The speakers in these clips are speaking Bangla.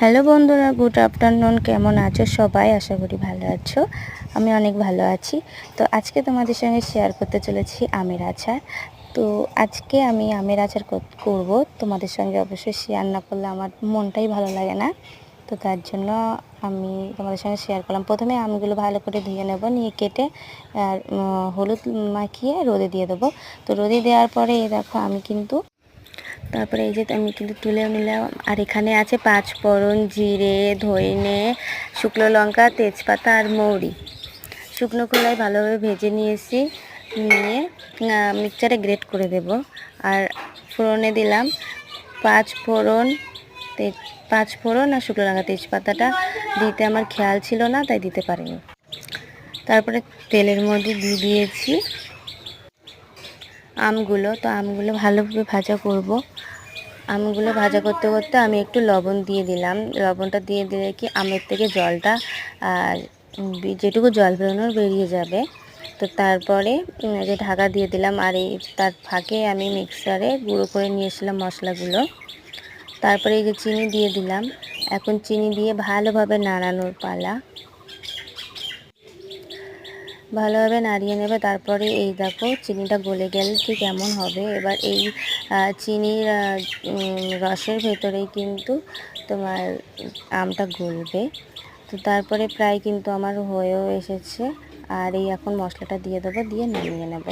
হ্যালো বন্ধুরা, গুড আফটারনুন। কেমন আছো সবাই? আশা করি ভালো আছো। আমি অনেক ভালো আছি। তো আজকে তোমাদের সঙ্গে শেয়ার করতে চলেছি আমের আচার। তো আজকে আমি আমের আচার করব। তোমাদের সঙ্গে অবশ্যই শেয়ার না করলে আমার মনটাই ভালো লাগে না। তো তার জন্য আমি তোমাদের সঙ্গে শেয়ার করলাম। প্রথমে আমগুলো ভালো করে ধুয়ে নেব, নিয়ে কেটে আর হলুদ মাখিয়ে রোদে দিয়ে দেবো। তো রোদে দেওয়ার পরে এই দেখো আমি কিন্তু তারপরে এই যে আমি কিন্তু তুলে নিলাম। আর এখানে আছে 5 ফোড়ন, জিরে, ধইনে, শুকনো লঙ্কা, তেজপাতা আর মৌরি। শুকনো খোলায় ভালোভাবে ভেজে নিয়েছি, নিয়ে মিক্সচারে গ্রেট করে দেব। আর ফোড়নে দিলাম 5 ফোড়ন, 5 ফোড়ন আর শুকনো লঙ্কা। তেজপাতাটা দিতে আমার খেয়াল ছিল না, তাই দিতে পারিনি। তারপরে তেলের মধ্যে দিয়ে দিয়েছি আমগুলো। তো আমগুলো ভালোভাবে ভাজা করব। আমগুলো ভাজা করতে করতে আমি একটু লবণ দিয়ে দিলাম। লবণটা দিয়ে দিলে কি আমের থেকে জলটা আর যেটুকু জল বেরোনোর বেরিয়ে যাবে। তো তারপরে যে ঢাকা দিয়ে দিলাম। আর এই তার ফাঁকে আমি মিক্সারে গুঁড়ো করে নিয়েছিলাম মশলাগুলো। তারপরে এই যে চিনি দিয়ে দিলাম। এখন চিনি দিয়ে ভালোভাবে নাড়ানোর পালা। ভালোভাবে নাড়িয়ে নেবে। তারপরে এই দেখো চিনিটা গলে গেলে ঠিক কেমন হবে। এবার এই চিনির রসের ভেতরেই কিন্তু তোমার আমটা গলবে। তো তারপরে প্রায় কিন্তু আমার হয়েও এসেছে। আর এই এখন মশলাটা দিয়ে দেবো, দিয়ে নামিয়ে নেব।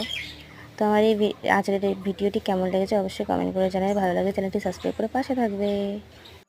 তো আমার এই আচারের ভিডিওটি কেমন লেগেছে অবশ্যই কমেন্ট করে জানাবে। ভালো লাগে চ্যানেলটি সাবস্ক্রাইব করে পাশে থাকবে।